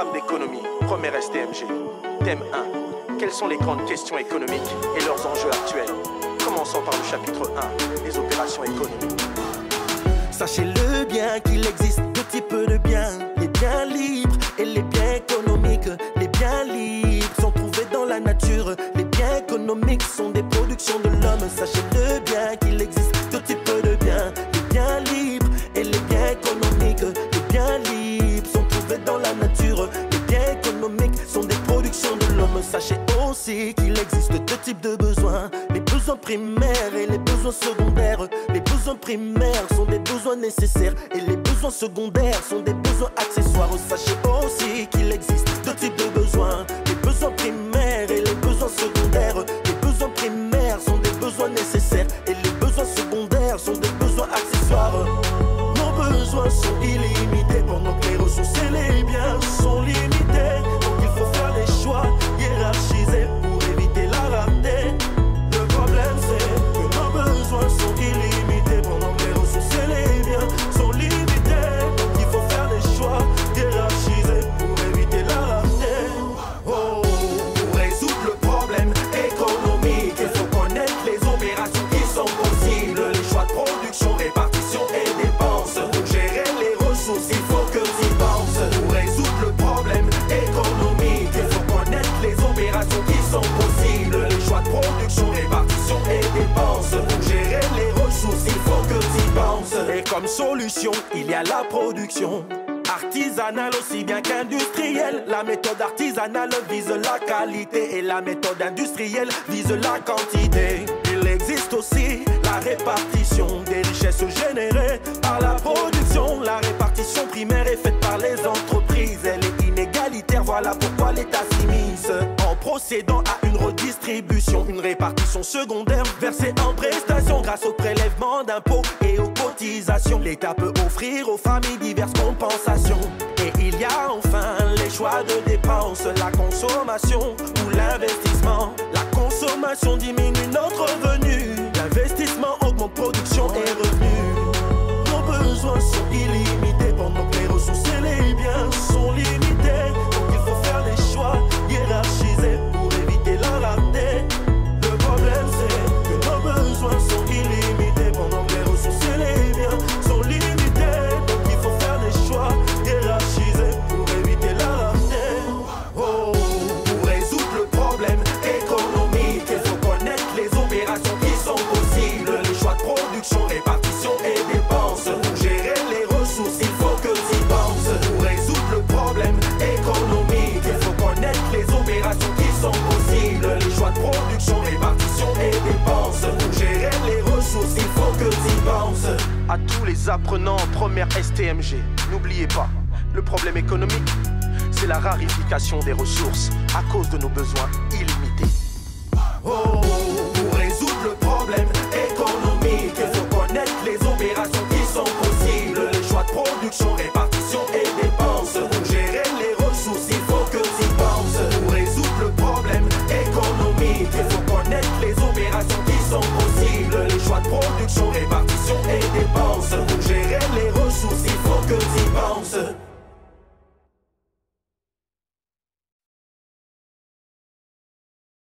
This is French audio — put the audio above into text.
programme d'économie, première STMG. Thème 1. Quelles sont les grandes questions économiques et leurs enjeux actuels? Commençons par le chapitre 1, les opérations économiques. Sachez-le bien qu'il existe deux types de biens, les biens libres et les biens économiques. Les biens libres sont trouvés dans la nature, les biens économiques sont des productions de l'homme. Sachez-le bien qu'il existe deux types de biens, les biens libres et les biens économiques. Les biens libres sont trouvés dans la nature, les biens économiques sont des productions de l'homme. Sachez aussi qu'il existe deux types de besoins, les besoins primaires et les besoins secondaires. Les besoins primaires sont des besoins nécessaires et les besoins secondaires sont des besoins accessoires. Sachez aussi qu'il existe deux types de besoins, les besoins primaires et les besoins secondaires. Les besoins primaires sont des besoins nécessaires et les besoins secondaires sont des besoins accessoires. Nos besoins sont illimités pendant que les ressources et les biens sont limités. Donc il faut faire des choix hiérarchisés pour éviter la rareté. Le problème c'est que nos besoins sont illimités pendant que les ressources et les biens sont limités. Donc il faut faire des choix hiérarchisés pour éviter la rareté. Oh, pour résoudre le problème économique, il faut connaître les opérations qui sont possibles, les choix de production, répartition et dépenses. Pour gérer les ressources, il faut que tu y penses. Pour résoudre le problème économique, il faut connaître les opérations qui sont possibles, les choix de production, répartition et dépenses. Pour gérer les ressources, il faut que tu y penses. Et comme solution, il y a la production artisanale aussi bien qu'industrielle. La méthode artisanale vise la qualité et la méthode industrielle vise la quantité. Il existe aussi la répartition des richesses générées par la production. La répartition primaire est faite par les entreprises, elle est inégalitaire, voilà pourquoi l'État s'immisce en procédant à une redistribution. Une répartition secondaire versée en prestations grâce au prélèvement d'impôts et aux cotisations. L'État peut offrir aux familles diverses compensations. Et il y a enfin les choix de dépenses, la consommation ou l'investissement. La consommation diminue notre revenu, l'investissement augmente production et revenus. Nos besoins sont illimités pendant que les ressources et les biens sont limités. Donc il faut faire des choix hiérarchisés pour éviter la rareté. Le problème c'est que nos besoins sont illimités pendant que les ressources et les biens sont limités. Donc il faut faire des choix hiérarchisés pour éviter la rareté. Oh, pour résoudre le problème économique, il faut connaître les opérations qui sont possibles, les choix de production, répartition et dépenses. Pour gérer les ressources, il faut que tu y penses. Pour résoudre le problème économique, il faut connaître les opérations qui sont possibles, les choix de production, répartition et dépenses. Pour gérer les ressources, il faut que tu y penses. À tous les apprenants en première STMG, n'oubliez pas, le problème économique, c'est la rarification des ressources à cause de nos besoins illimités. Oh, pour résoudre le problème